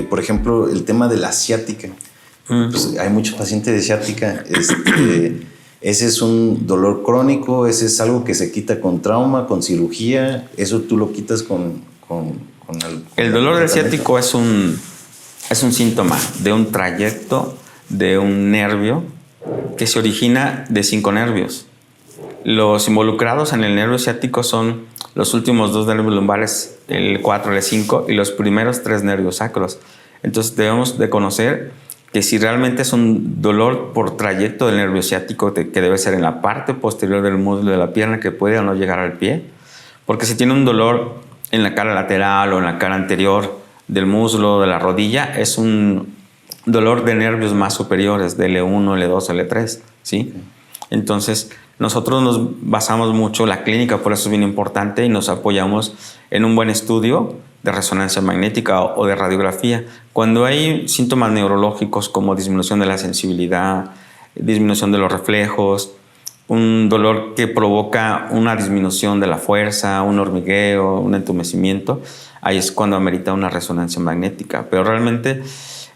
por ejemplo, el tema de la ciática. Pues hay muchos pacientes de ciática. Ese es un dolor crónico, ese es algo que se quita con trauma, con cirugía. Eso tú lo quitas con el dolor del ciático es un síntoma de un trayecto de un nervio que se origina de 5 nervios. Los involucrados en el nervio ciático son los últimos 2 nervios lumbares, el 4 y el 5, y los primeros 3 nervios sacros. Entonces debemos de conocer que si realmente es un dolor por trayecto del nervio ciático, que debe ser en la parte posterior del muslo de la pierna, que puede o no llegar al pie, porque si tiene un dolor en la cara lateral o en la cara anterior del muslo, de la rodilla, es un dolor de nervios más superiores, de L1, L2, L3, ¿sí? Entonces, nosotros nos basamos mucho, la clínica por eso es bien importante, y nos apoyamos en un buen estudio de resonancia magnética o de radiografía. Cuando hay síntomas neurológicos como disminución de la sensibilidad, disminución de los reflejos, un dolor que provoca una disminución de la fuerza, un hormigueo, un entumecimiento, ahí es cuando amerita una resonancia magnética. Pero realmente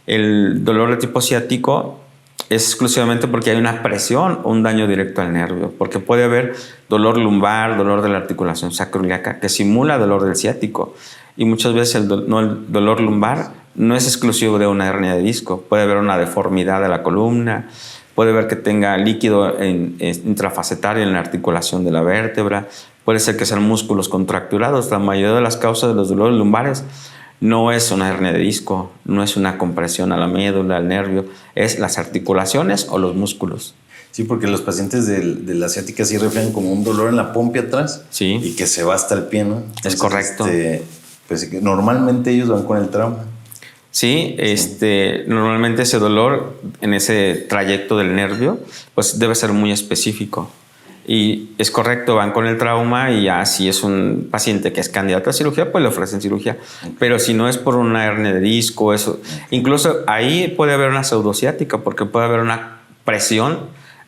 el dolor de tipo ciático es exclusivamente porque hay una presión o un daño directo al nervio, porque puede haber dolor lumbar, dolor de la articulación sacroiliaca que simula dolor del ciático, y muchas veces el dolor lumbar no es exclusivo de una hernia de disco, puede haber una deformidad de la columna, puede haber que tenga líquido intrafacetario en la articulación de la vértebra, puede ser que sean músculos contracturados. La mayoría de las causas de los dolores lumbares no es una hernia de disco, no es una compresión a la médula, al nervio, es las articulaciones o los músculos. Sí, porque los pacientes de la ciática sí reflejan como un dolor en la pompi atrás, sí, y que se va hasta el pie, ¿no? Entonces, es correcto. Pues normalmente ellos van con el trauma. Sí, normalmente ese dolor en ese trayecto del nervio pues debe ser muy específico. Y es correcto, van con el trauma, y ya si es un paciente que es candidato a cirugía, pues le ofrecen cirugía. Pero si no es por una hernia de disco, eso, incluso ahí puede haber una pseudociática, porque puede haber una presión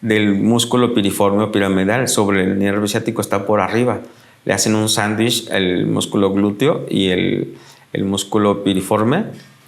del músculo piriforme o piramidal sobre el nervio ciático, está por arriba. Le hacen un sándwich el músculo glúteo y el músculo piriforme,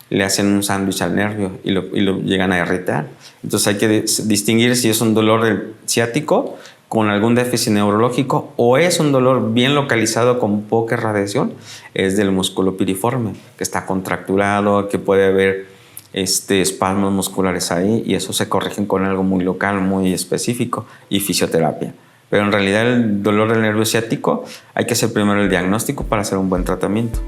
le hacen un sándwich al nervio y lo llegan a irritar. Entonces hay que distinguir si es un dolor ciático con algún déficit neurológico o es un dolor bien localizado con poca radiación, es del músculo piriforme, que está contracturado, que puede haber espasmos musculares ahí, y eso se corrigen con algo muy local, muy específico, y fisioterapia. Pero en realidad el dolor del nervio ciático hay que hacer primero el diagnóstico para hacer un buen tratamiento.